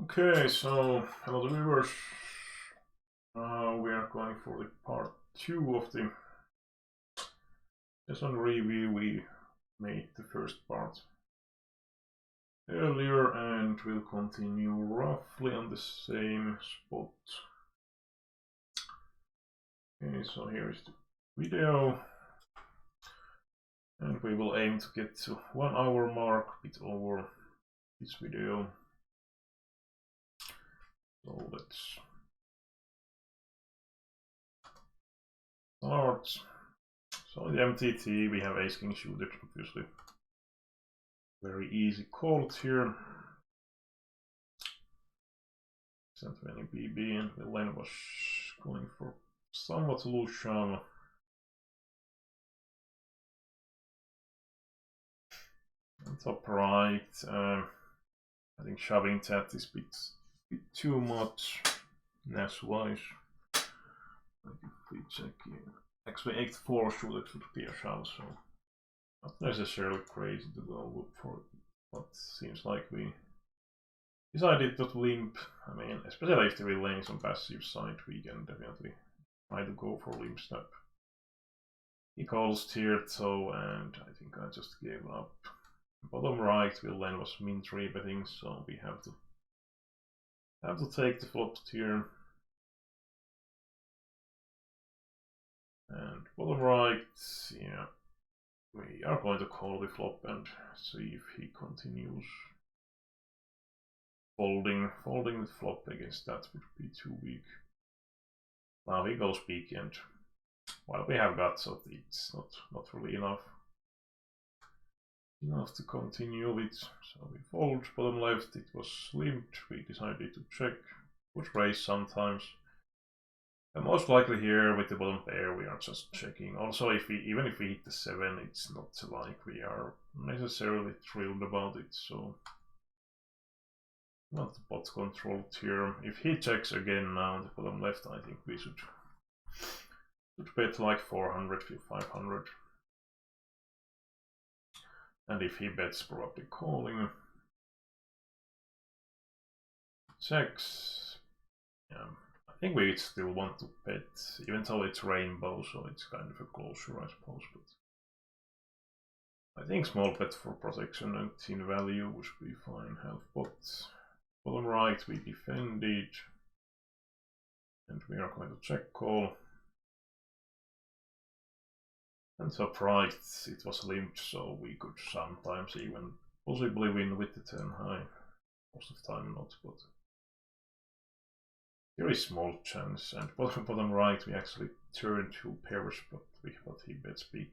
Okay, so hello to viewers. We are going for the part 2 of the session review. We made the first part earlier and we'll continue roughly on the same spot. Okay, so here is the video and we will aim to get to 1 hour mark, a bit over this video. So let's start. So in the MTT we have Ace King Suited, obviously. Very easy calls here. 20 BB and Villen was going for somewhat loose shove. On top right, I think shoving that is a bit too much NAS wise. Like if we check here, actually 8-4 should be a shove, so not necessarily crazy to go for it, but seems like we decided to limp. I mean, especially if we're laying some passive side, we can definitely try to go for limp step. He calls tiered so, and I think I just gave up. Bottom right, Villen was min 3 betting, so we have to take the flop tier. And bottom right, yeah, we are going to call the flop and see if he continues. Folding the flop against that would be too weak. Now he goes big and well, we have got, so it's not really enough to continue with. So we fold. Bottom left, it was limped. We decided to check. Would raise sometimes. And most likely here with the bottom pair we are just checking. Also, even if we hit the 7, it's not like we are necessarily thrilled about it. So not the pot control tier. If he checks again now on the bottom left, I think we should bet like 400, 500. And if he bets, probably calling. Checks. Yeah, I think we still want to bet, even though it's rainbow, so it's kind of a closure, I suppose. But I think small bet for protection and thin value would be fine. Half pot. Bottom right, we defended. And we are going to check call. And top right, it was limped, so we could sometimes even possibly win with the 10 high. Most of the time not, but there is small chance. And bottom right, we actually turn 2 pairs, but he bets big.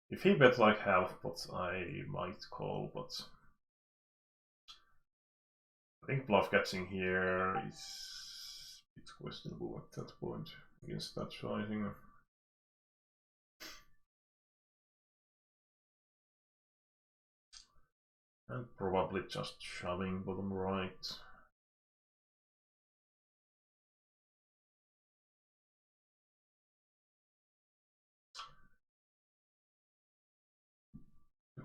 If he bet like half pot, I might call, but I think bluff catching here is a bit questionable at that point against that sizing. And probably just shoving bottom right.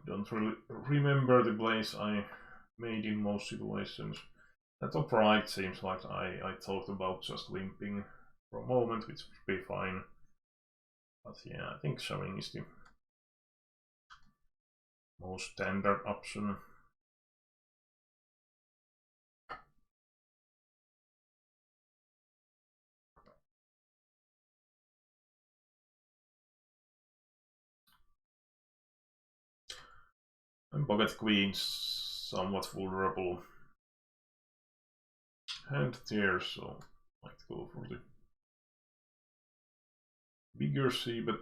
Don't really remember the plays I made in most situations. That top right seems like I talked about just limping for a moment, which would be fine. But yeah, I think shoving is the most standard option. And pocket queens somewhat vulnerable hand tier, so I might go for the bigger C, but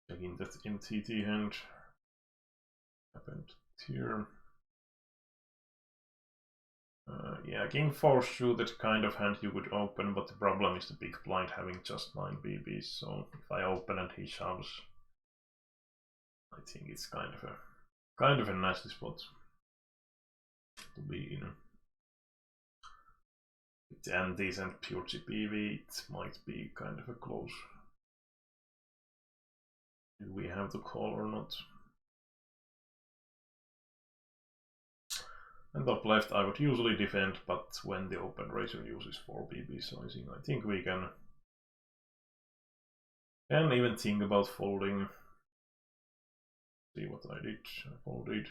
taking that MTT hand happened here. Yeah, king 4 suited kind of hand you would open, but the problem is the big blind having just 9 BBs, so if I open and he shoves, I think it's kind of a nasty spot to be in. the antis and pure GPV, it might be kind of a close. Do we have the call or not? And top left I would usually defend, but when the open raiser uses 4 BB sizing, I think we can even think about folding. See what I did. I folded.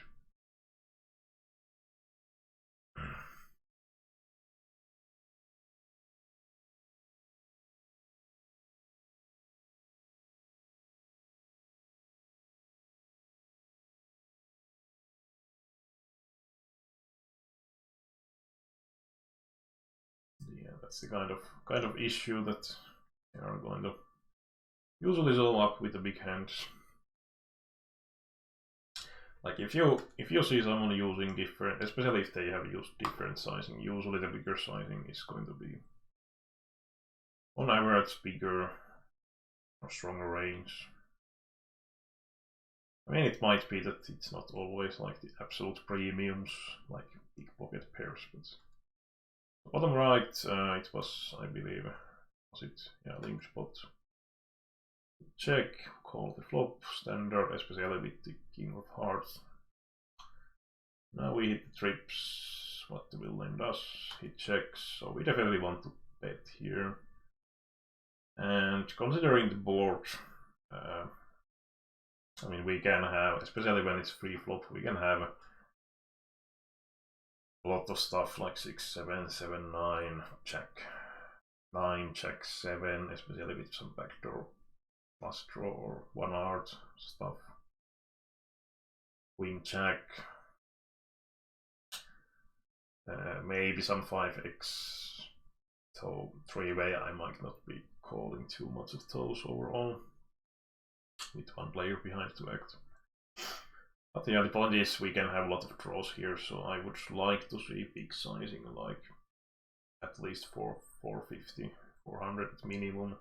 Yeah, that's the kind of issue that they are going to usually solve up with the big hands. Like if you see someone using different, especially if they have used different sizing, usually the bigger sizing is going to be on average bigger or stronger range. I mean, it might be that it's not always like the absolute premiums, like big pocket pairs, but bottom right, it was, I believe, was it? Yeah, limp spot. Check, call the flop, standard, especially with the king of hearts. Now we hit the trips, what the villain does, he checks, so we definitely want to bet here. And considering the board, I mean, we can have, especially when it's free flop, we can have a lot of stuff like 6, 7, 7, 9, check, 9, check, 7, especially with some backdoor plus draw or one art stuff. Queen check, maybe some 5x. So 3-way, I might not be calling too much of those overall, with one player behind to act. But yeah, the point is we can have a lot of draws here, so I would like to see big sizing, like at least 450, 400 minimum.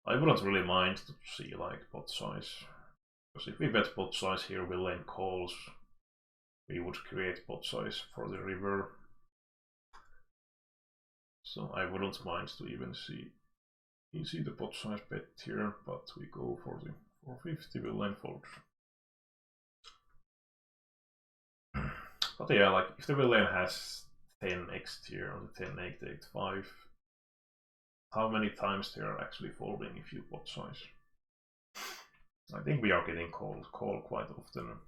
I wouldn't really mind to see like pot size, because if we bet pot size here, villain calls, we would create pot size for the river. So I wouldn't mind to even see the pot size bet here, but we go for the 450 villain fold. But yeah, like if the villain has 10x tier on the 10, 8, 8, 5, how many times they are actually folding if you pot size? I think we are getting called quite often.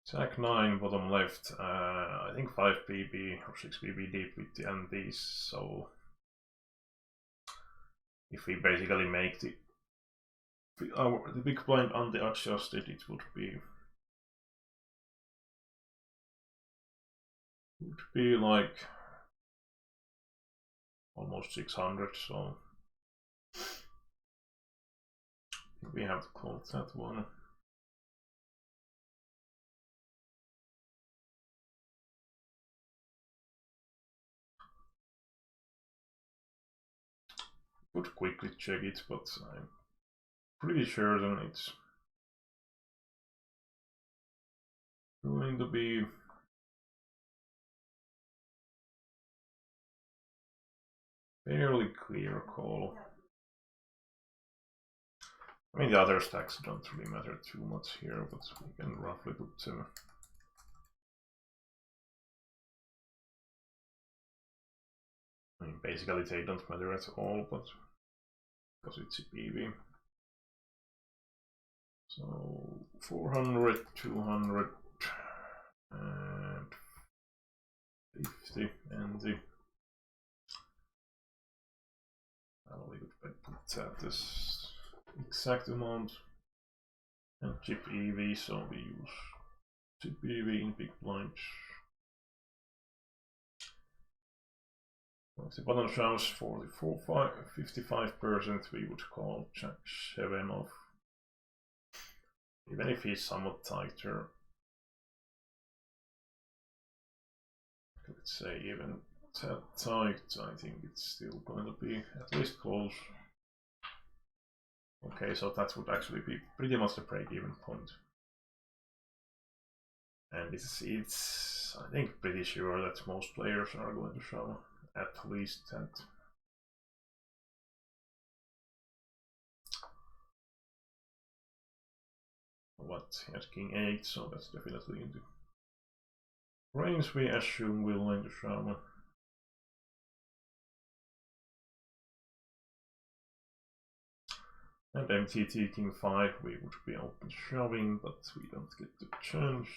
Jack 9 bottom left, I think 5 BB or 6 BB deep with the antis, so if we basically make the big blind anti-adjusted, it would be like almost 600, so I think we have to close that one. Could quickly check it, but I'm pretty sure then it's going to be fairly clear call. I mean, the other stacks don't really matter too much here, but we can roughly put them. I mean, basically they don't matter at all, but because it's a PV. So 400, 200, and 50, and the we could put that this exact amount, and chip EV, so we use chip EV in big blind. If the button shows for the 55%, we would call Jack 7 off. Even if he's somewhat tighter. Let's say even that tight, I think it's still going to be at least close. Okay, so that would actually be pretty much the break-even point. And it's I think pretty sure that most players are going to shove at least that. What, he has king 8, so that's definitely into range we assume we'll land to shove. And MTT king 5 we would be open shoving, but we don't get the chance.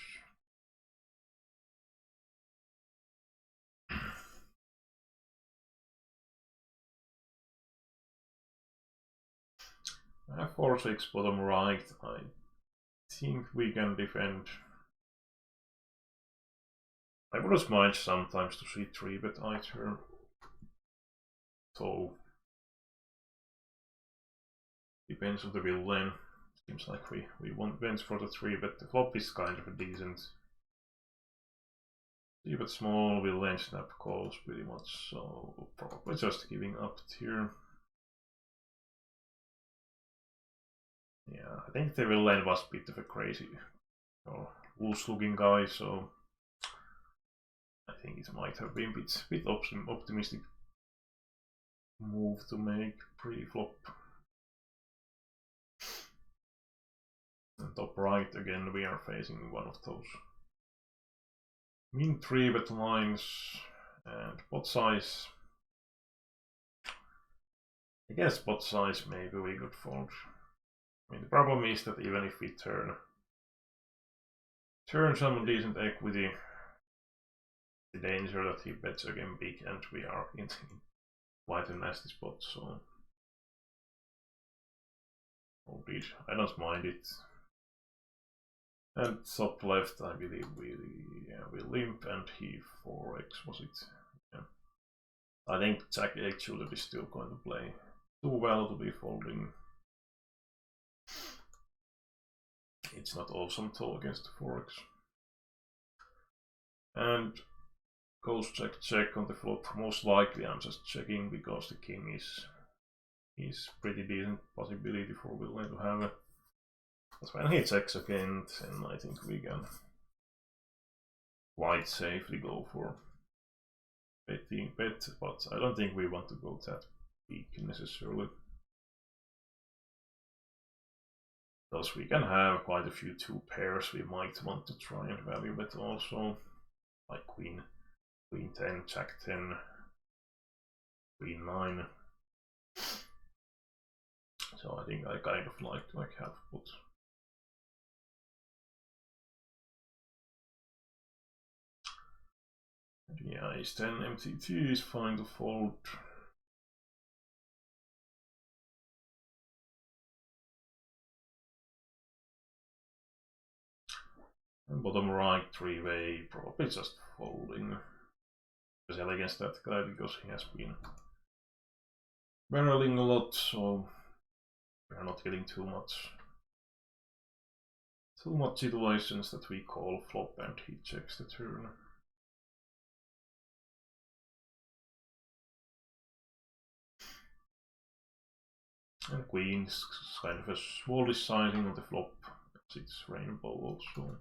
I have 4-6 bottom right. I think we can defend. I would have mind sometimes to see 3-bet either. So depends on the villain. Seems like we went for the 3-bet. The flop is kind of a decent. 3-bet small villain snap calls pretty much, so probably just giving up here. Yeah, I think the villain was a bit of a crazy or loose looking guy, so I think it might have been a bit optimistic move to make pre-flop. And top right again we are facing one of those min 3-bet lines and pot size. I guess pot size maybe we could fold. I mean, the problem is that even if we turn some decent equity, the danger that he bets again big and we are in quite a nasty spot, so indeed, I don't mind it. And top left, I believe we limp and he 4x, was it? Yeah. I think Jack actually is still going to play too well to be folding. It's not awesome though against the 4x. And goes check on the flop. Most likely I'm just checking because the king is pretty decent possibility for villain to have it. But when he checks again, then I think we can quite safely go for betting bet, but I don't think we want to go that big necessarily. Because we can have quite a few 2 pairs we might want to try and value bet also, like queen 10, jack 10, queen 9. So I think I kind of like half put. Yeah, ace 10 MTT is fine to fold. And bottom right 3-way, probably just folding. Especially against that guy because he has been barreling a lot, so we are not getting too much situations that we call flop and he checks the turn. And queen's kind of a smallish sizing on the flop, it's rainbow also.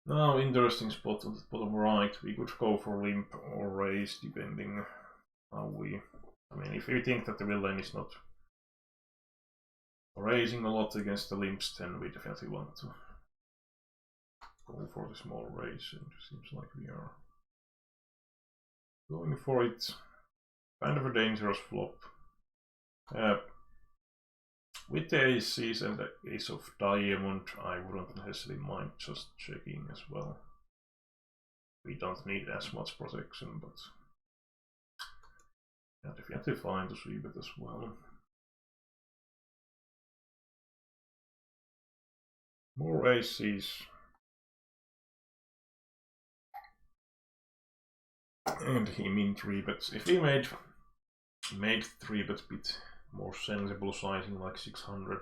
Now interesting spot on the bottom right, we could go for limp or raise depending how we, I mean if we think that the villain is not raising a lot against the limps, then we definitely want to go for the small raise, and it seems like we are going for it. Kind of a dangerous flop. With the aces and the ace of diamond, I wouldn't necessarily mind just checking as well. We don't need as much protection, but yeah, definitely fine to see it as well. More aces. And he min 3-bets. If he made 3-bets bit more sensible sizing, like 600,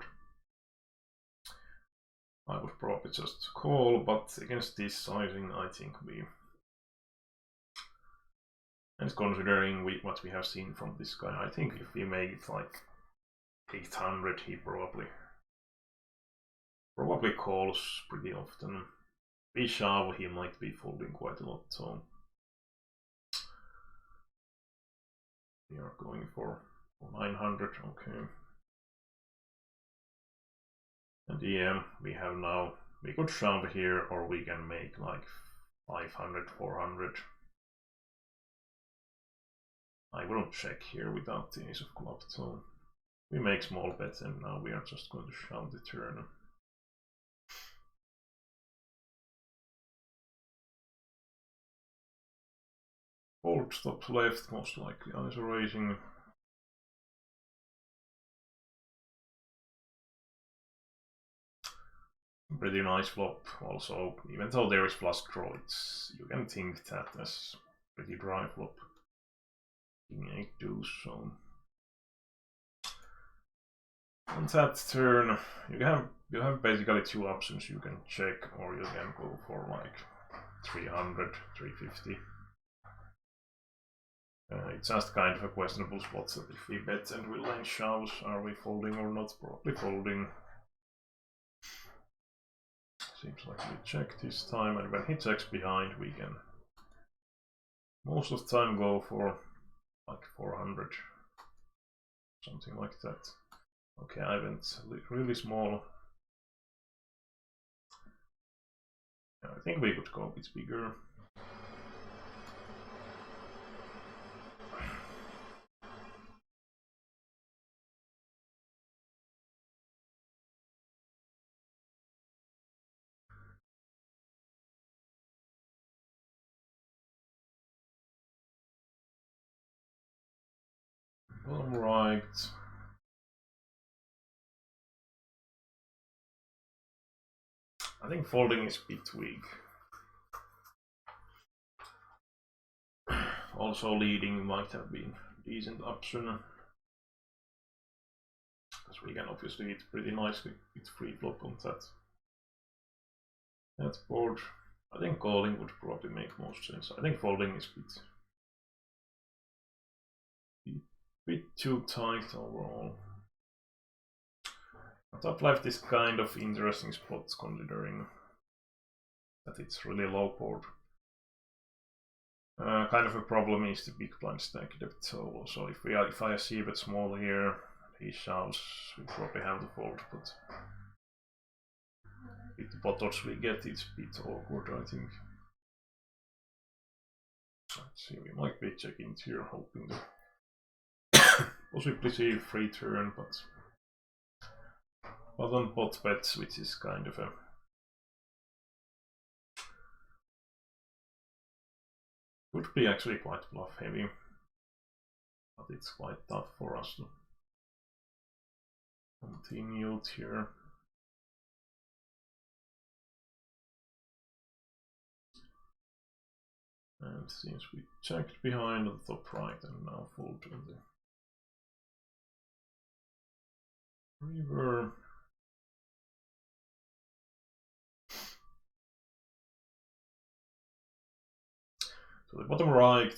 I would probably just call, but against this sizing I think we, and considering what we have seen from this guy, I think if we make it like 800 he probably probably calls pretty often. We shove, he might be folding quite a lot, so we are going for 900, okay. And yeah, we have now, we could shove here, or we can make like 500, 400. I wouldn't check here without the ace of clubs, so we make small bets and now we are just going to shove the turn. Fold stops left, most likely eyes raising. Pretty nice flop also, even though there is flush draw, you can think that as pretty dry flop. King 8 deuce, so on that turn you have basically two options. You can check or you can go for like 300, 350. It's just kind of a questionable spot that if we bet and we lane shoves, are we folding or not? Probably folding. Seems like we check this time, and when he checks behind, we can most of the time go for like 400, something like that. Okay, I went really small. I think we could go a bit bigger. Bottom right. I think folding is a bit weak. Also leading might have been a decent option. Because we can obviously hit pretty nicely with free flop on that board. I think calling would probably make most sense. I think folding is a bit too tight overall. Top left is kind of interesting spot considering that it's really low board. Kind of a problem is the big blind stack depth solo. So if I see it small here, he shoves, we probably have to fold, but with the bottles we get, it's a bit awkward, I think. Let's see, we might be checking here, hoping to possibly see free turn, but on pot bets, which is kind of a could be actually quite bluff heavy, but it's quite tough for us to continue here. And since we checked behind on the top right and now fold on the river. So the bottom right,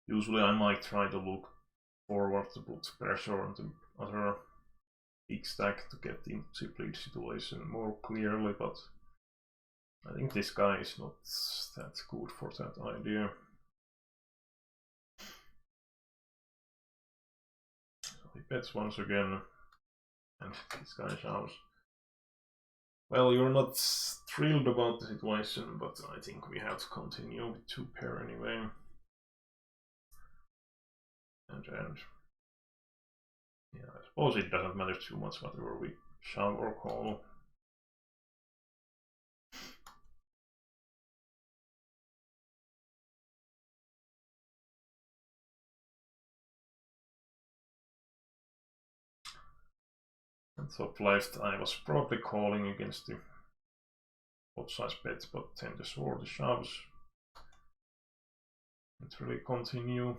usually I might try to look forward to put pressure on the other big stack to get into chip lead situation more clearly, but I think this guy is not that good for that idea. So he bets once again, and this guy shoves. Well, you're not thrilled about the situation, but I think we have to continue with two pair anyway. And yeah, I suppose it doesn't matter too much whether we shove or call. And top left, I was probably calling against the pot size bets, but then the sword shoves. Let's really continue.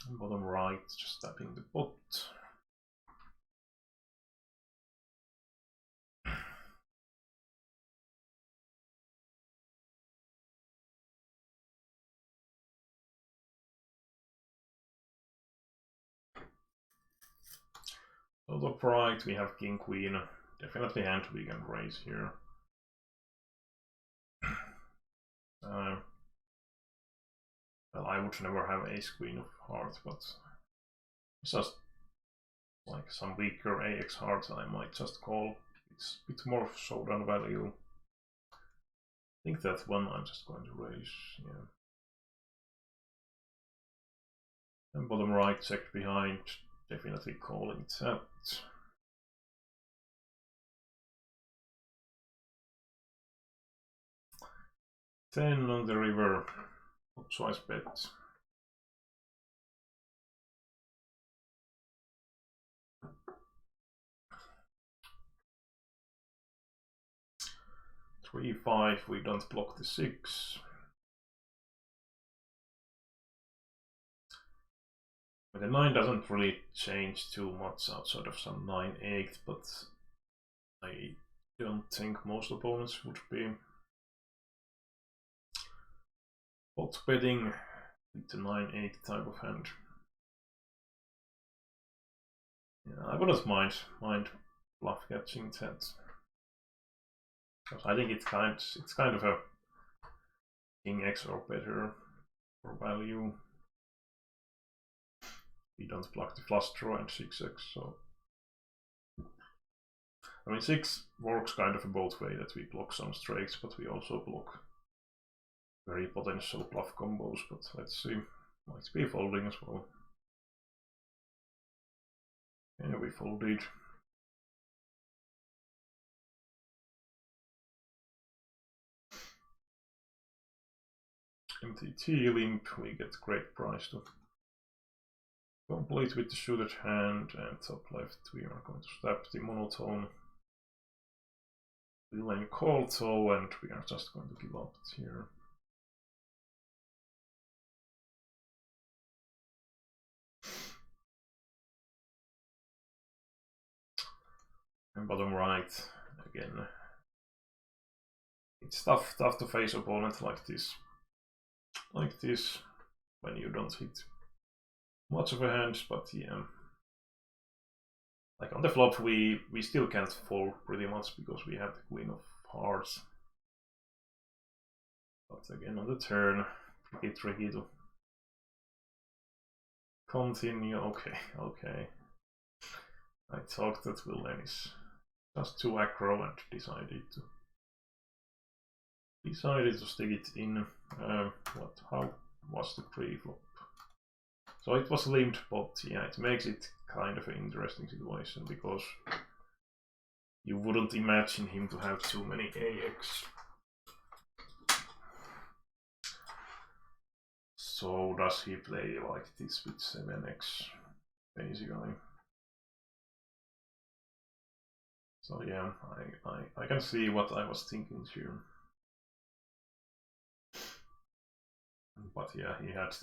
And bottom right, just tapping the pot. So top right we have king queen, definitely hand we can raise here. Well, I would never have ace queen of hearts, but it's just like some weaker AX hearts I might just call. It's a bit more showdown value. I think that one I'm just going to raise, yeah. And bottom right, checked behind, definitely calling that. 10 on the river, choice bet. Three, 5, we don't block the 6. But the 9 doesn't really change too much outside of some 9-8, but I don't think most opponents would be pot betting with the 9-8 type of hand. Yeah, I wouldn't mind bluff catching that. Because I think it's kind of a king X or better for value. We don't block the flush draw and 6x, so I mean 6 works kind of both way, that we block some straights, but we also block very potential bluff combos. But let's see, might be folding as well. Yeah, we folded. MTT limp, we get great price to complete with the suited hand, and top left we are going to step the monotone. We lane call though, and we are just going to give up here. And bottom right, again, it's tough to face opponents like this when you don't hit much of a hand, but yeah. Like on the flop we still can't fold pretty much because we have the queen of hearts. But again on the turn, pretty tricky to continue. Okay. I thought that Wilhelm is just too aggro and decided to stick it in. How was the pre-flop? So it was limped, but yeah, it makes it kind of an interesting situation because you wouldn't imagine him to have too many AX. So does he play like this with 7x basically? So yeah, I can see what I was thinking here. But yeah, he had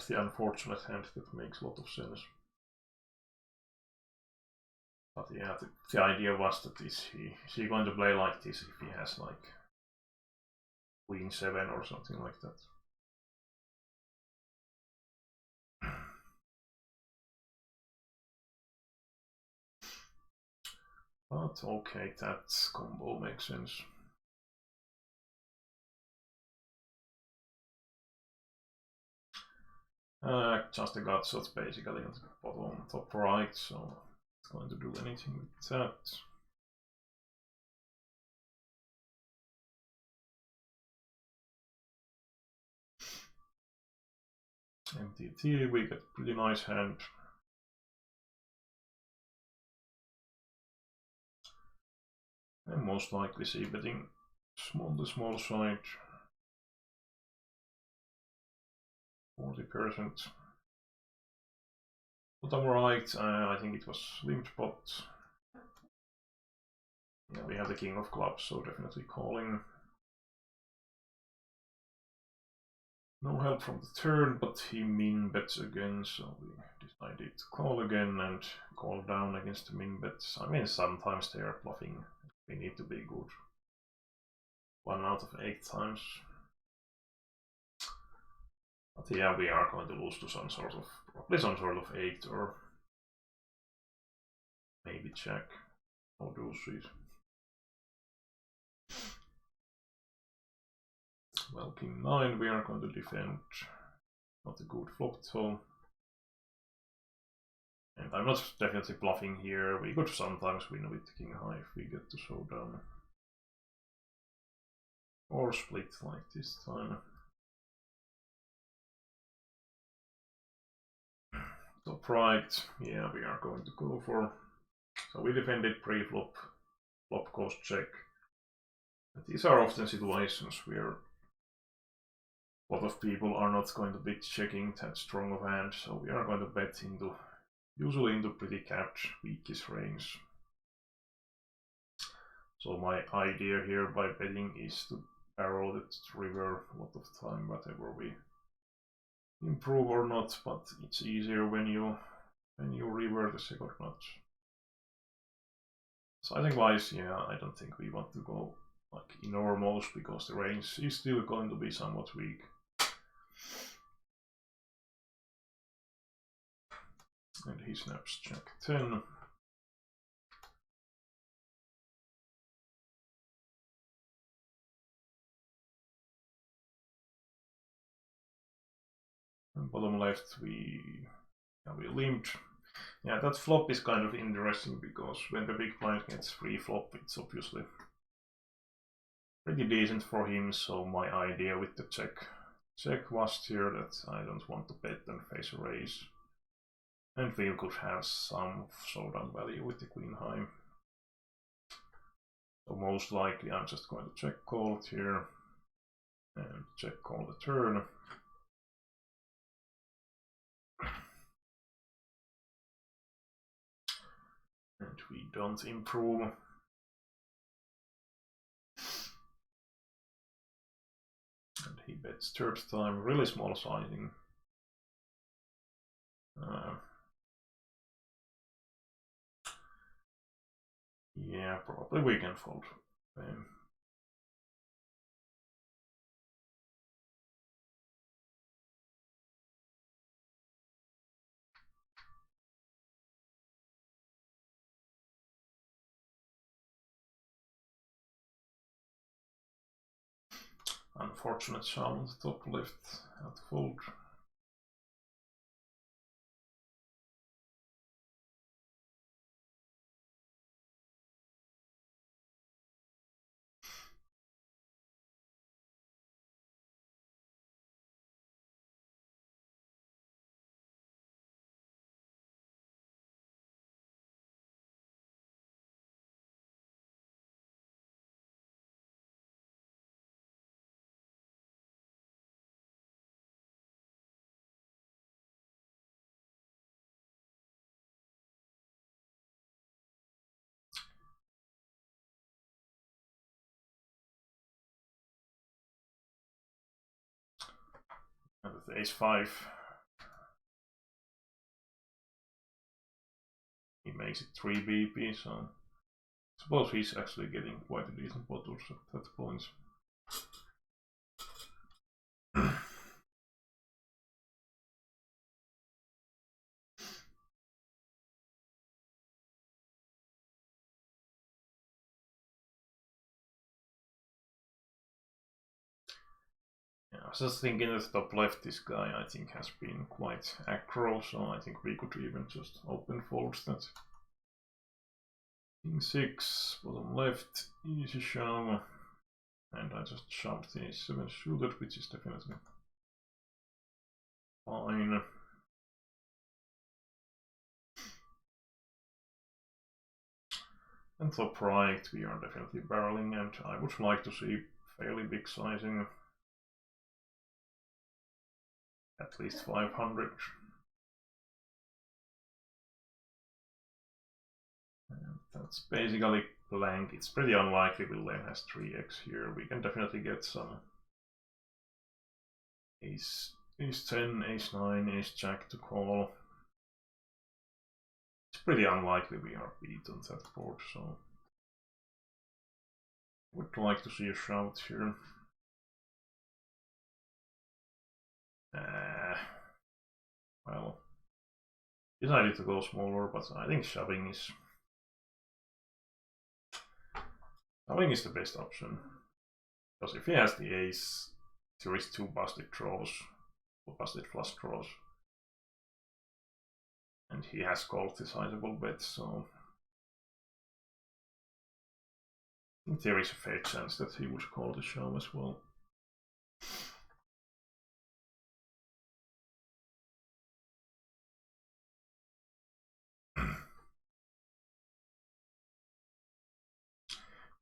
the unfortunate hand that makes a lot of sense. But yeah, the idea was that is he going to play like this if he has like queen 7 or something like that. But okay, that combo makes sense. Just a gut shot basically on the bottom top right, so it's going to do anything with that. MTT, we get pretty nice hand. And most likely see betting the small side. 40%. Bottom right, I think it was limped pot. Yeah, we have the king of clubs, so definitely calling. No help from the turn, but he min bets again, so we decided to call again and call down against the min bets. I mean, sometimes they are bluffing. We need to be good. 1 out of 8 times. But yeah, we are going to lose to probably some sort of 8 or maybe check or do it. Well, king 9, we are going to defend. Not a good flop though. And I'm not definitely bluffing here. We could sometimes win with king high if we get to showdown. Or split like this time. Top right, yeah, we are going to go for. So we defended pre-flop, flop cost check. And these are often situations where a lot of people are not going to be checking that strong of hand, so we are going to bet into, usually into pretty capped weakest range. So my idea here by betting is to barrel the river a lot of time, whatever we improve or not, but it's easier when you river the second notch. Sizing wise, yeah, I don't think we want to go like enormous because the range is still going to be somewhat weak. And he snaps jack 10. And bottom left we limped. Yeah, that flop is kind of interesting because when the big blind gets free flop, it's obviously pretty decent for him. So my idea with the check was here that I don't want to bet and face a raise. And we could have some showdown value with the queen high. So most likely I'm just going to check call it here and check call the turn. And we don't improve. And he bets third time, really small sizing. Yeah, probably we can fold. Unfortunate shove on the top left at fold. And with ace 5, he makes it 3 BP, so I suppose he's actually getting quite a decent bottles at that point. Yeah, I was just thinking that top left, this guy I think has been quite aggro, so I think we could even just open folds that. King 6, bottom left, easy shove, and I just shoved the ace7 suited, which is definitely fine. And top right, we are definitely barreling, and I would like to see fairly big sizing. At least 500. And that's basically blank. It's pretty unlikely William has 3x here. We can definitely get some ace 10, ace 9, ace jack to call. It's pretty unlikely we are beat on that board, so would like to see a shout here. Well, decided to go smaller, but I think shoving is Shoving is the best option. Because if he has the ace, there is 2 busted draws, or busted flush draws. And he has called the sizable bet, so I think there is a fair chance that he would call the shove as well.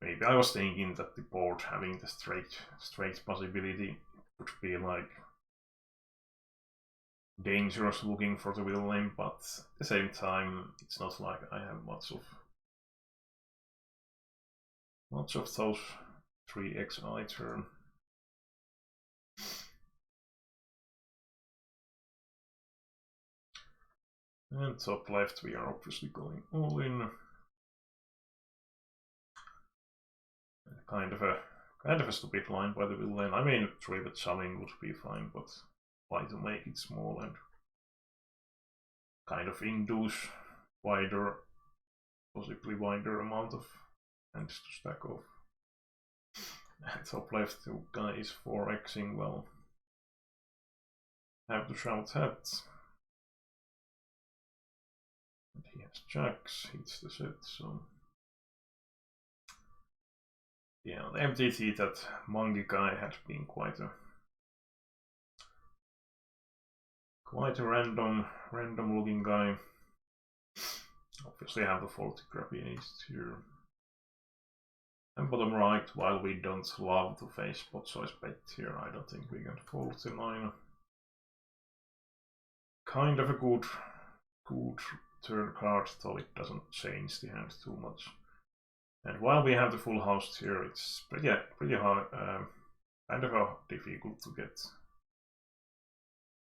Maybe I was thinking that the board having the straight possibility would be like dangerous looking for the villain, but at the same time it's not like I have much of those 3xi turn. And top left we are obviously going all in. Kind of a stupid line by the villain. I mean, 3-bet shoving would be fine, but why to make it small and kind of induce wider, possibly wider amount of hands to stack off. And top left guy is 4xing, well, have to shout heads. And he has jacks, hits the set, so yeah, the MTT that Monkey guy had been quite a random looking guy. Obviously have the faulty crappy ace here. And bottom right, while we don't love to face spot size bet here, I don't think we can fold the 9. Kind of a good turn card, though it doesn't change the hand too much. And while we have the full house here, it's pretty hard, kind of difficult to get.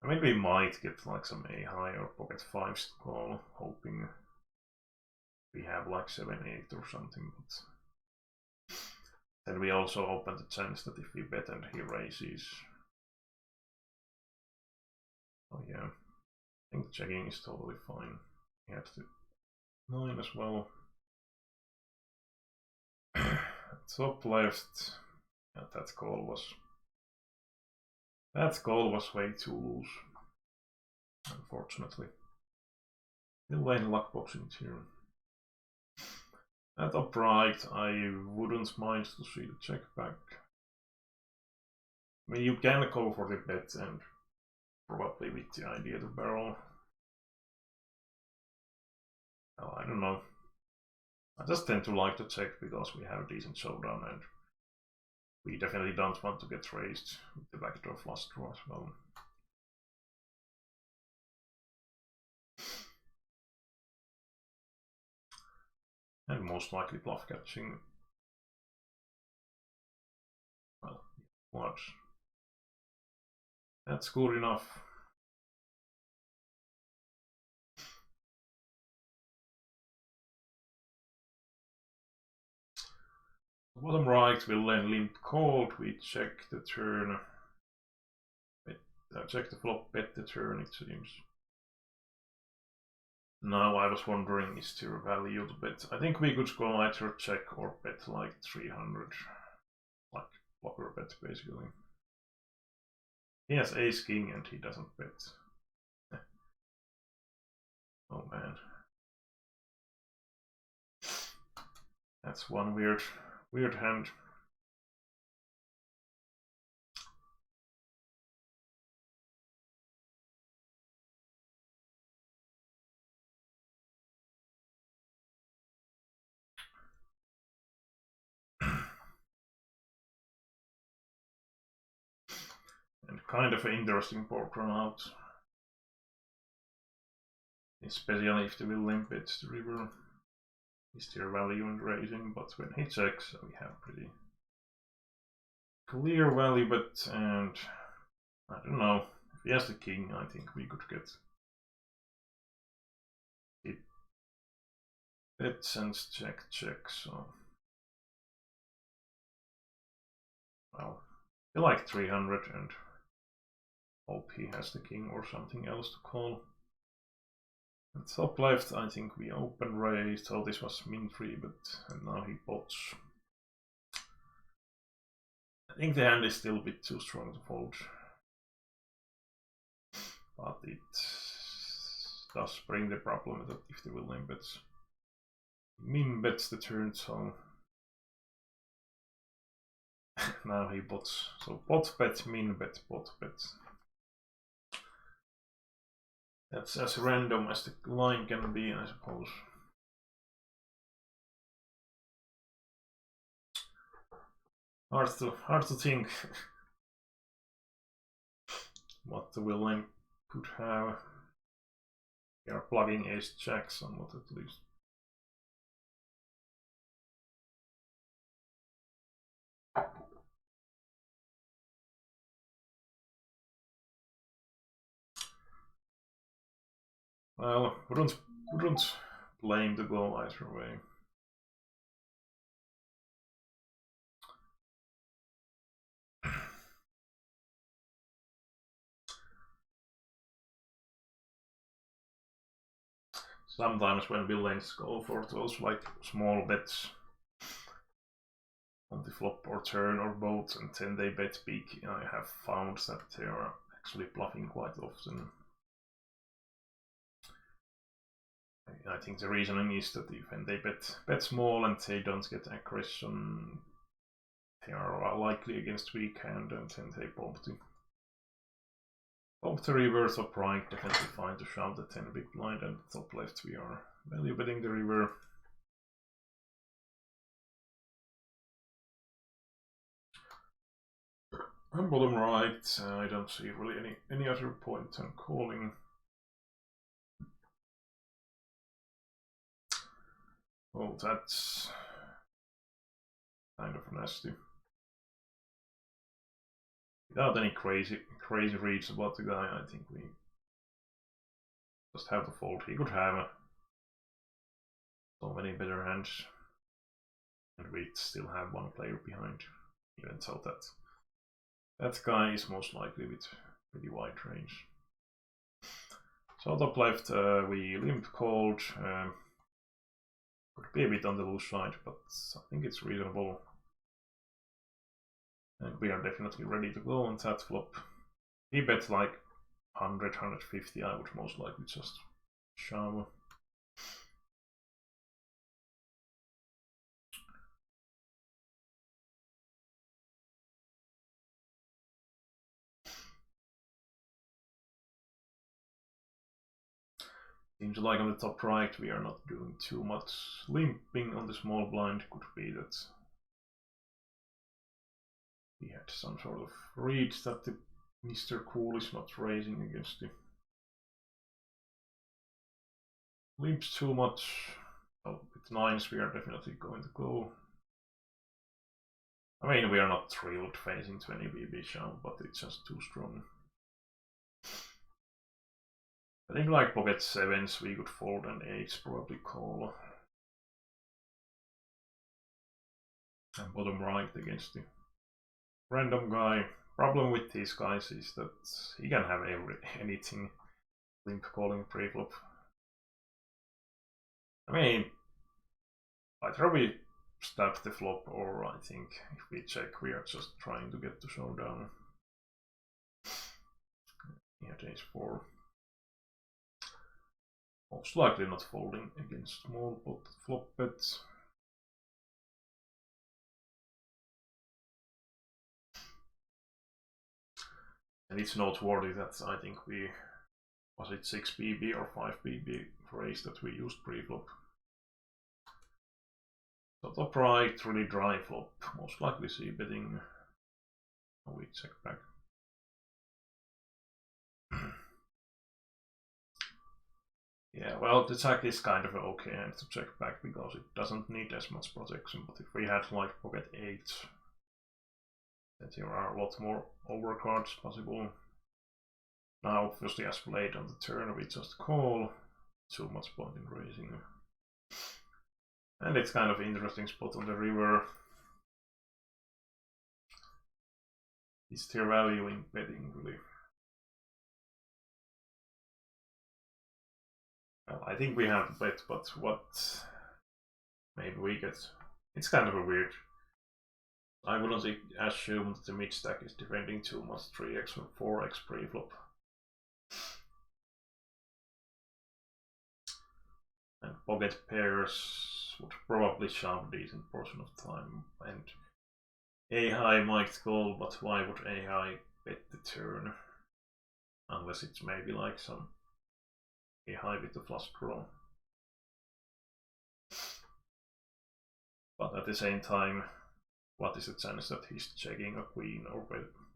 I mean, we might get like some A high or pocket 5s to call, hoping we have like 7-8 or something, but then we also open the chance that if we bet and he raises. Oh yeah, I think checking is totally fine. He had the 9 as well. Top left, yeah, that call was way too loose, unfortunately. Still lane luck boxing here. At top right, I wouldn't mind to see the check back. I mean, you can go for the bet and probably with the idea to barrel. Well, I don't know. I just tend to like to check because we have a decent showdown and we definitely don't want to get raised with the backdoor flush draw as well. And most likely bluff catching. Well, what? That's good enough. Bottom right will then limp cold, we check the turn. Check the flop, bet the turn, it seems. Now I was wondering, is there a value to bet? I think we could go either check or bet like 300. Like blocker bet basically. He has ace king and he doesn't bet. Oh man. That's one weird hand. And kind of an interesting board run out. Especially if the villain bets the river. Is there value in raising? But when he checks, we have pretty clear value bet, and I don't know. If he has the king, I think we could get it. Bet sends check, so well, I like 300 and hope he has the king or something else to call. At top left, I think we open raised. Oh, this was min 3, but and now he bots. I think the hand is still a bit too strong to fold. But it does bring the problem that if they will min bets the turn, so now he bots. So bot bet, min bet, bot bet. That's as random as the line can be, I suppose. Hard to think what the villain could have. They are plugging ace jack somewhat at least. Well, wouldn't blame the go either way. Sometimes when villains go for those like small bets on the flop or turn or both, and then they bet big, I have found that they are actually bluffing quite often. I think the reasoning is that when they bet small and they don't get aggression, they are likely against weak hand, and then they bump the river. So prime definitely fine to shove the 10 big blind, and top left we are value betting the river. And bottom right, I don't see really any other point on calling. Oh, that's kind of nasty. Without any crazy reads about the guy, I think we just have to fold. He could have so many better hands, and we still have one player behind, even so that guy is most likely with pretty wide range. So top left, we limp called. Could be a bit on the loose side, but I think it's reasonable. And we are definitely ready to go on that flop. He bet like 100, 150, I would most likely just shove. Seems like on the top right we are not doing too much limping on the small blind. Could be that we had some sort of read that the Mr. Cool is not raising against the limps too much. Well, with nines we are definitely going to go. I mean, we are not thrilled facing 20 BB shove, but it's just too strong. I think like pocket sevens we could fold, and eights probably call. And bottom right against the random guy. Problem with these guys is that he can have anything limp calling pre-flop. I mean, either we stab the flop, or I think if we check we are just trying to get the showdown. He had ace 4. Most likely not folding against small pot flop bets. And it's noteworthy that I think was it 6 BB or 5 BB phrase that we used pre-flop. So top right, really dry flop, most likely see betting. Oh, we check back. Yeah, well, the jack is kind of an okay hand to check back because it doesn't need as much protection, but if we had like pocket 8, then there are a lot more overcards possible. Now, obviously, as played on the turn, we just call. Too much point in raising. And it's kind of interesting spot on the river. Is there value in betting, really? Well, I think we have to bet, but what maybe we get. It's kind of a weird I wouldn't assume that the mid stack is defending too much 3x or 4x pre-flop. And pocket pairs would probably shove a decent portion of time, and A-high might call, but why would A-high bet the turn? Unless it's maybe like some A-high with the flush draw. But at the same time, what is the chance that he's checking a queen or,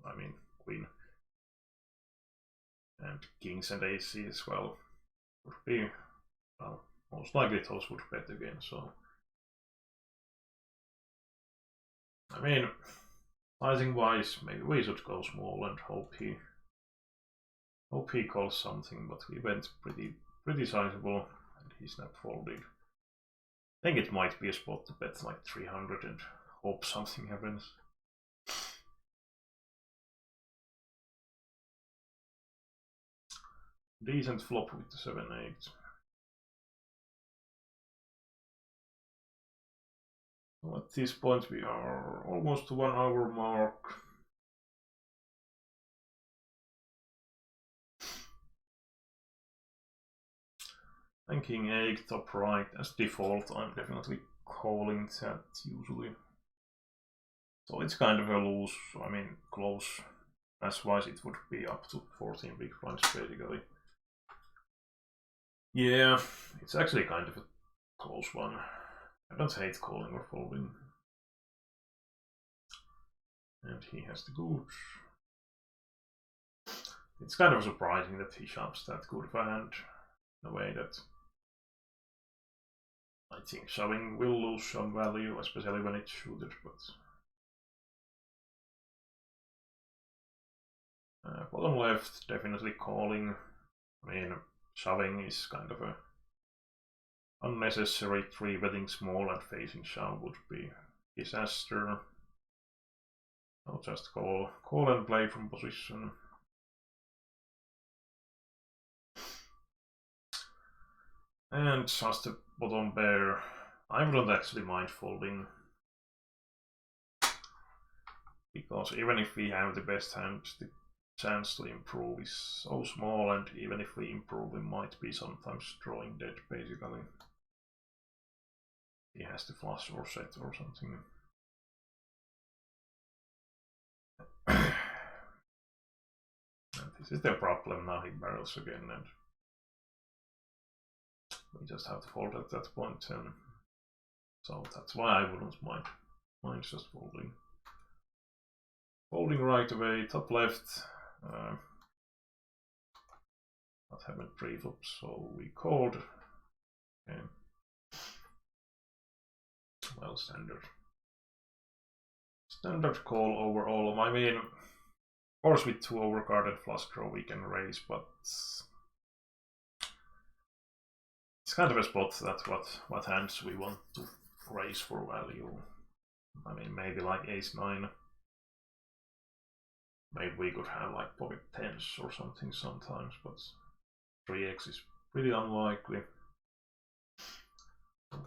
I mean, queen and kings and AC as well would be, well, most likely those would bet again, so I mean, sizing wise, maybe we should go small and hope he calls something, but we went pretty sizable and he's not folded. I think it might be a spot to bet like 300 and hope something happens. Decent flop with the 7-8. So at this point we are almost to 1 hour mark. And king 8 top right as default. I'm definitely calling that usually. So it's kind of a loose, I mean close. As wise it would be up to 14 big blinds basically. Yeah, it's actually kind of a close one. I don't hate calling or folding. And he has the gooch. It's kind of surprising that he shoves that good of a hand in a way that I think shoving will lose some value, especially when it's suited, but bottom left, definitely calling. I mean, shoving is kind of a unnecessary 3-betting small and facing shove would be disaster. I'll just call and play from position. And just a bottom pair. I wouldn't actually mind folding, because even if we have the best hand, the chance to improve is so small, and even if we improve, we might be sometimes drawing dead basically. He has to flush or set or something. And this is the problem, now he barrels again and we just have to fold at that point, and so that's why I wouldn't mind just folding. Folding right away, top left, not having pre-flops, so we called. Okay. Well, standard call overall. I mean, of course with 2 overcarded flush draw we can raise, but it's kind of a spot that what hands we want to raise for value. I mean, maybe like ace-9. Maybe we could have like pocket 10s or something sometimes, but 3x is pretty unlikely.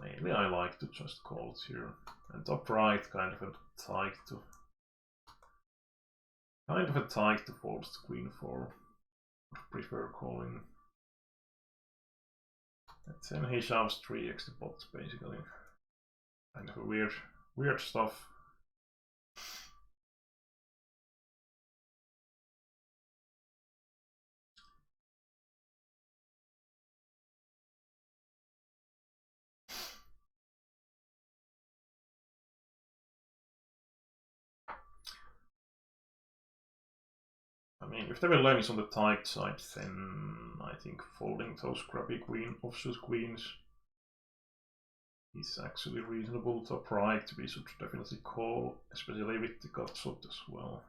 Mainly I like to just call it here. And top right, kind of a tight to fold to queen 4. Prefer calling. And then he shoves 3x the pot basically. Kind of a weird stuff. I mean, if the villain is on the tight side, then I think folding those crappy offsuit queens is actually reasonable. Top right, we should definitely call, especially with the gut shot as well.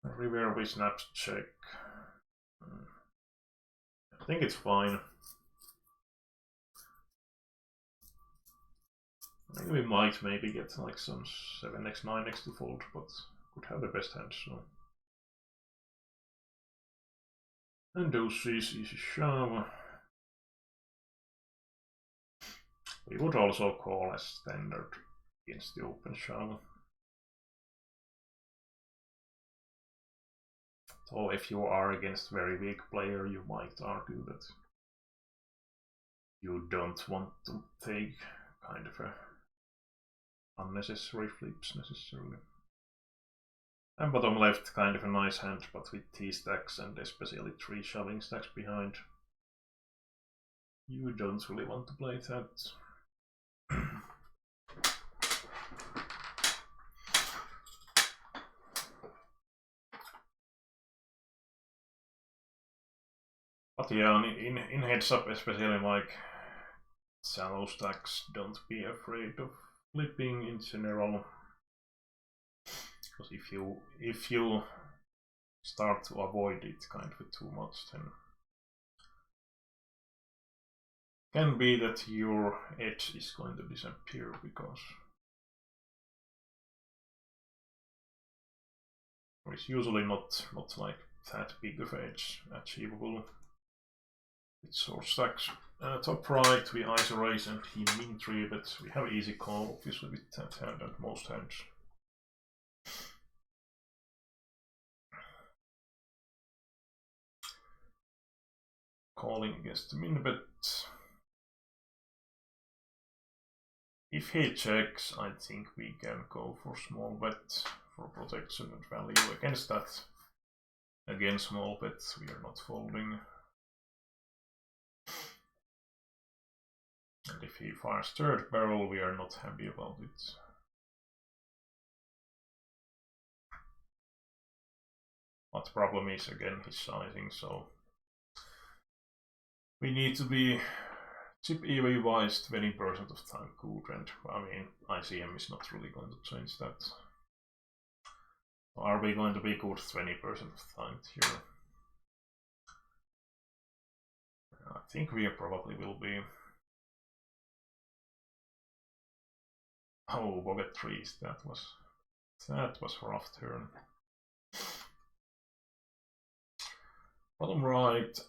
River we snaps check. I think it's fine. I think we might maybe get like some 7x, 9x to fold, but could have the best hand, so. And deuces, easy shove. We would also call as standard against the open shove. So if you are against very weak player, you might argue that you don't want to take kind of a unnecessary flips necessarily. And bottom left, kind of a nice hand, but with T stacks and especially 3 shoving stacks behind. You don't really want to play that. But yeah, in heads up, especially like shallow stacks, don't be afraid of flipping in general. Because if you start to avoid it kind of too much, then can be that your edge is going to disappear because it's usually not like that big of edge achievable with short stacks. Top right we ISO raise and he min 3, but we have easy call obviously with that hand and most hands. Calling against the min bet. If he checks, I think we can go for small bet for protection and value against that. Again, small bets, we are not folding. And if he fires third barrel, we are not happy about it. But the problem is again his sizing, so we need to be chip EV wise 20% of time good, and I mean ICM is not really going to change that. Are we going to be good 20% of time here? I think we probably will be. Oh, pocket trees, that was rough turn. Bottom right.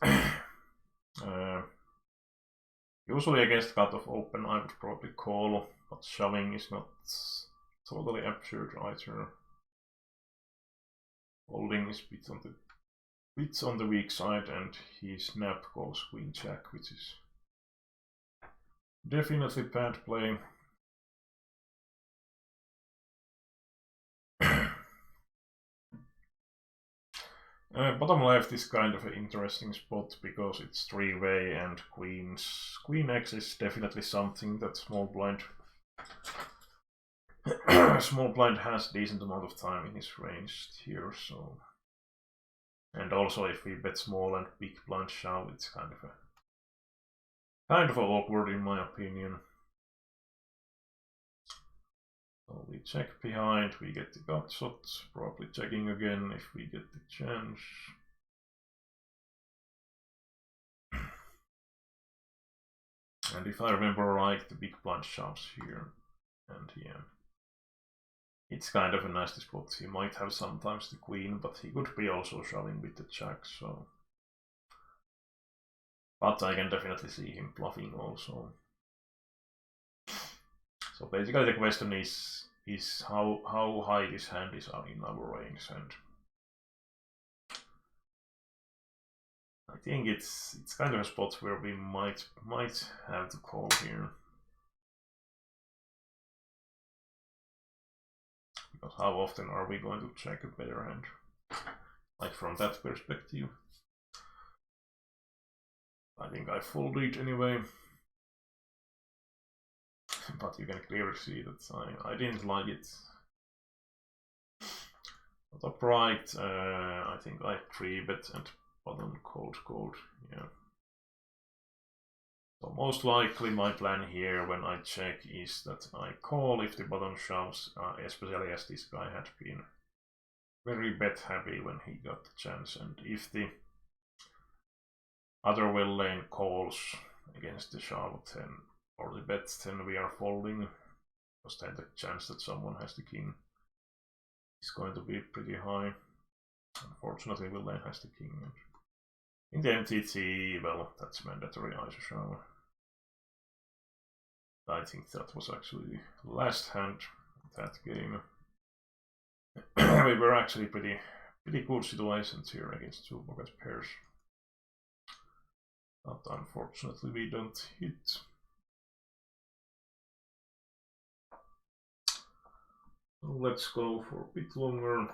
Usually against cutoff open I would probably call, but shoving is not totally absurd either. Folding is bit on the weak side, and he snap calls queen jack, which is definitely bad play. Bottom left is kind of an interesting spot because it's 3-way and queen X is definitely something that small blind has decent amount of time in his range here, so. And also if we bet small and big blind shove, it's kind of awkward in my opinion. So we check behind, we get the gut shot, probably checking again if we get the chance. And if I remember right, the big blind shoves here, and yeah. It's kind of a nasty spot. He might have sometimes the queen, but he could be also shoving with the jack, so. But I can definitely see him bluffing also. So basically the question is how high this hand is in our range, and I think it's kind of a spot where we might have to call here. Because how often are we going to check a better hand? Like from that perspective. I think I folded anyway. But you can clearly see that I didn't like it. Top right, I think I 3-bet and bottom cold, yeah. So most likely my plan here when I check is that I call if the bottom shoves, especially as this guy had been very bet happy when he got the chance, and if the other well lane calls against the shove, then or the bets, then we are folding, because then the chance that someone has the king is going to be pretty high. Unfortunately, will lane has the king. And in the MTT, well, that's mandatory ISO shove. I think that was actually the last hand that game. We were actually pretty good situations here against two pocket pairs. But unfortunately we don't hit. So let's go for a bit longer.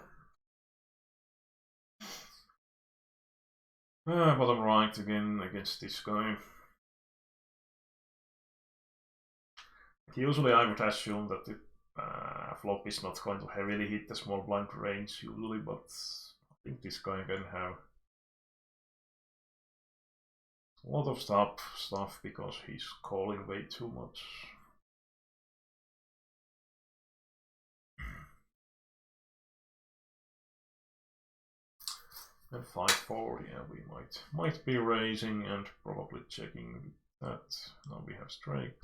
Bottom right again against this guy. Usually I would assume that the flop is not going to heavily hit the small blind range usually, but I think this guy can have a lot of stuff because he's calling way too much. And 5-4, yeah, we might be raising and probably checking that. Now we have straight.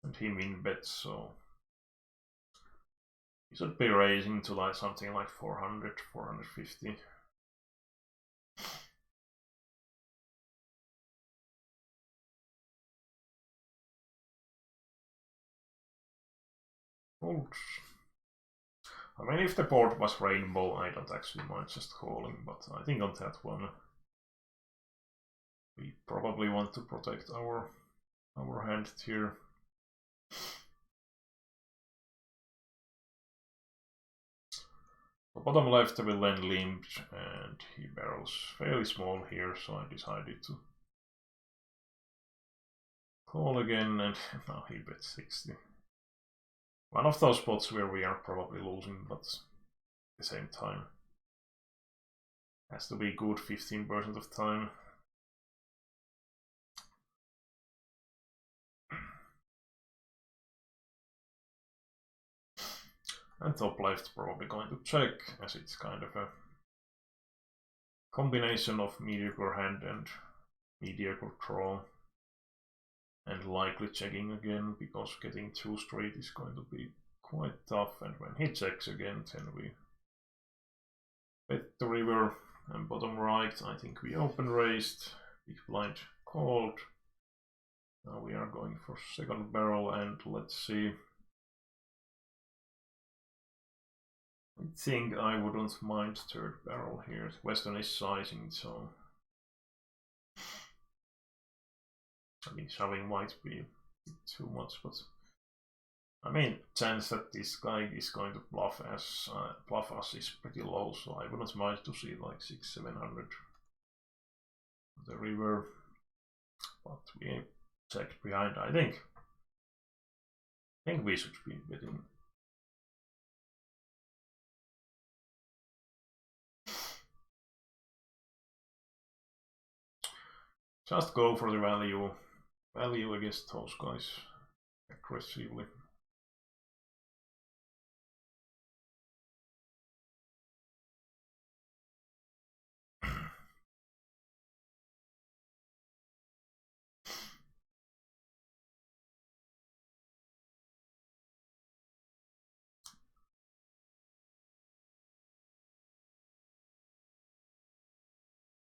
And he min bets, so he should be raising to like something like 400, 450. Folds. I mean, if the board was rainbow, I don't actually mind just calling, but I think on that one we probably want to protect our hand here. The bottom left will then limp, and he barrels fairly small here, so I decided to call again, and now he bets 60. One of those spots where we are probably losing, but at the same time has to be good 15% of time. And top left probably going to check, as it's kind of a combination of mediocre hand and mediocre draw. And likely checking again, because getting 2 straight is going to be quite tough. And when he checks again, then we bet the river. And bottom right, I think we open raised, big blind called. Now we are going for second barrel, and let's see. I think I wouldn't mind third barrel here. Western is sizing, so I mean shoving might be too much, but I mean chance that this guy is going to bluff us is pretty low, so I wouldn't mind to see like 600-700 the river, but we checked behind. I think we should be betting. Just go for the value against those guys aggressively.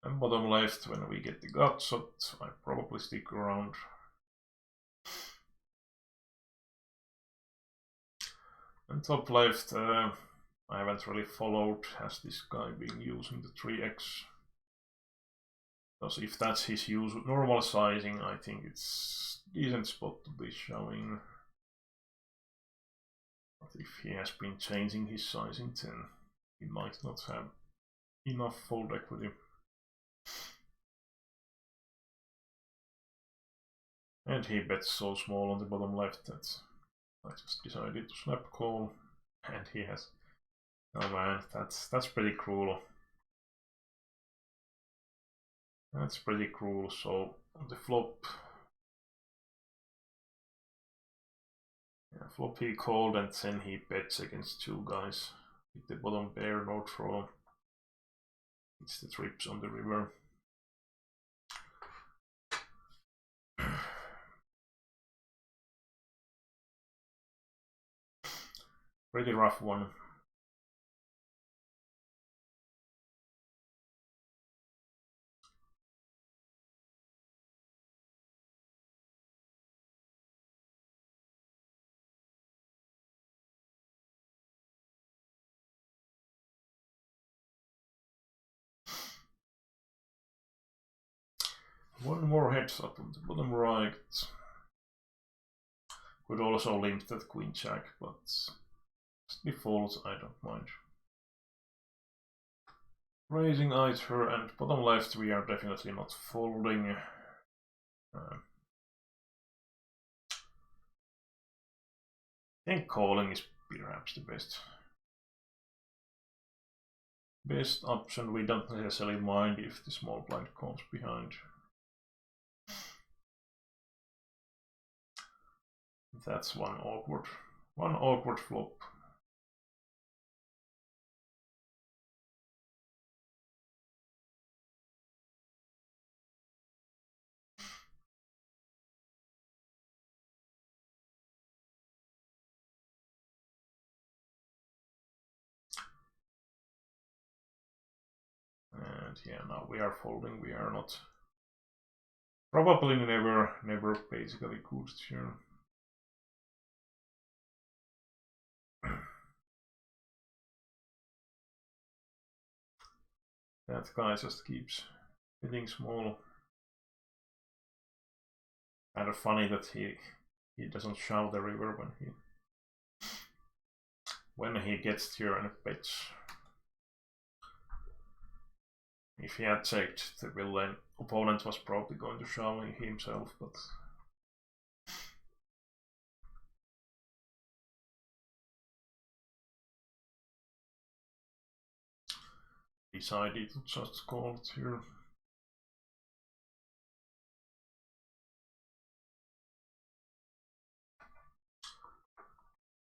And bottom left, when we get the gut shot, I probably stick around. And top left, I haven't really followed, has this guy been using the 3x? Because if that's his normal sizing, I think it's a decent spot to be showing. But if he has been changing his sizing, then he might not have enough fold equity. And he bets so small on the bottom left that I just decided to snap call, and he has. Oh man, that's pretty cruel. That's pretty cruel. So on the flop, yeah, flop he called, and then he bets against 2 guys with the bottom pair, no draw. It's the trips on the river. Pretty rough one. One more heads up on the bottom right. Could also limp that queen jack, but default I don't mind. Raising either, and bottom left we are definitely not folding. I think calling is perhaps the best option. We don't necessarily mind if the small blind comes behind. That's one awkward flop. And yeah, now we are folding. We are not probably never basically good here. That guy just keeps hitting small. Kind of funny that he doesn't shove the river when he gets here and bets. If he had checked the villain, opponent was probably going to shove himself, but decided to just call it here.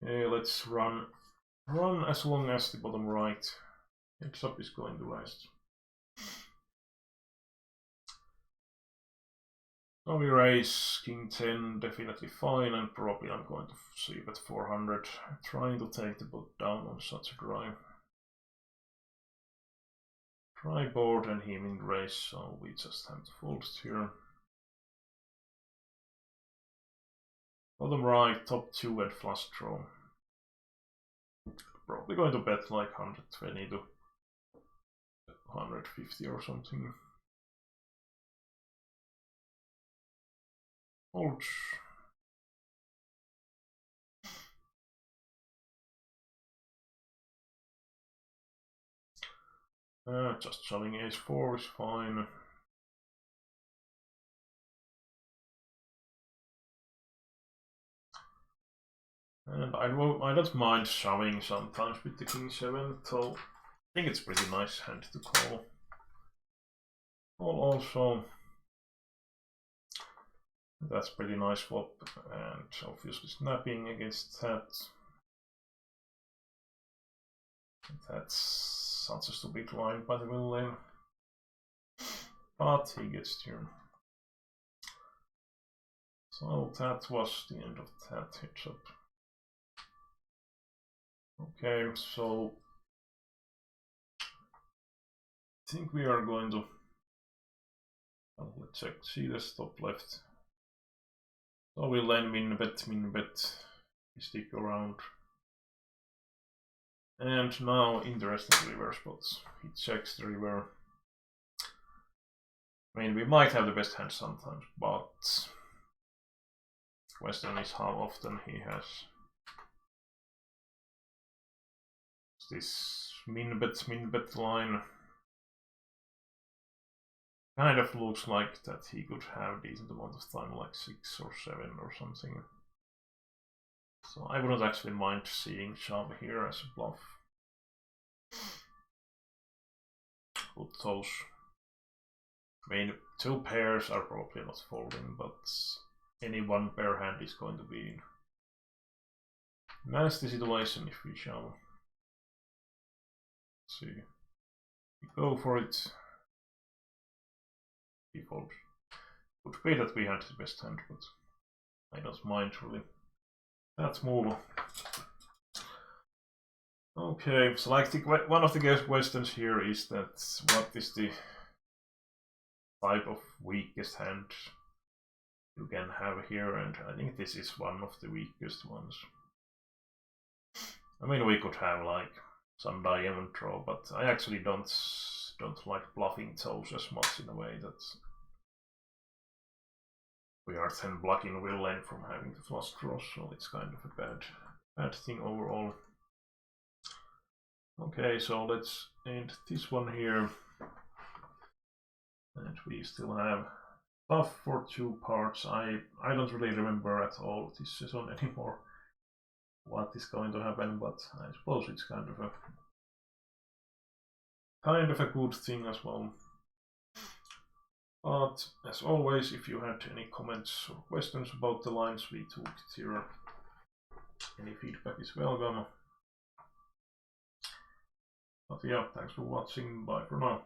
Okay, let's run as long as the bottom right heads up is going to last. So we raise king 10, definitely fine, and probably I'm going to sweep at 400, trying to take the boat down on such a dry board and him in raise, so we just have to fold here. Bottom right, top 2 and flush draw. Probably going to bet like 120 to 150 or something. Hold. Just shoving ace 4 is fine. And I don't mind shoving sometimes with the king 7, so I think it's pretty nice hand to call. Call also. That's pretty nice flop, and obviously snapping against that. That's such a stupid line by the villain, but he gets turn. So that was the end of that heads up. Okay, so I think we are going to let's check, see the stop left. So we land min bet, we stick around. And now interesting river spots. He checks the river. I mean, we might have the best hand sometimes, but question is how often he has this min bet line. Kind of looks like that he could have a decent amount of time, like 6 or 7 or something. So I wouldn't actually mind seeing shove here as a bluff. Put those. I mean, 2 pairs are probably not folding, but any 1 pair hand is going to be in nasty situation if we shove. Let's see. We go for it. He folds. Could be that we had the best hand, but I don't mind really. That's more. Okay, so like one of the questions here is that what is the type of weakest hand you can have here, and I think this is one of the weakest ones. I mean, we could have like some diamond draw, but I actually don't like bluffing those as much in a way that we are then blocking Will Lane from having the flush draw, so it's kind of a bad thing overall. Okay, so let's end this one here. And we still have stuff for 2 parts. I don't really remember at all this season anymore what is going to happen, but I suppose it's kind of a good thing as well. But as always, if you had any comments or questions about the lines we took here, any feedback is welcome. But yeah, thanks for watching, bye for now.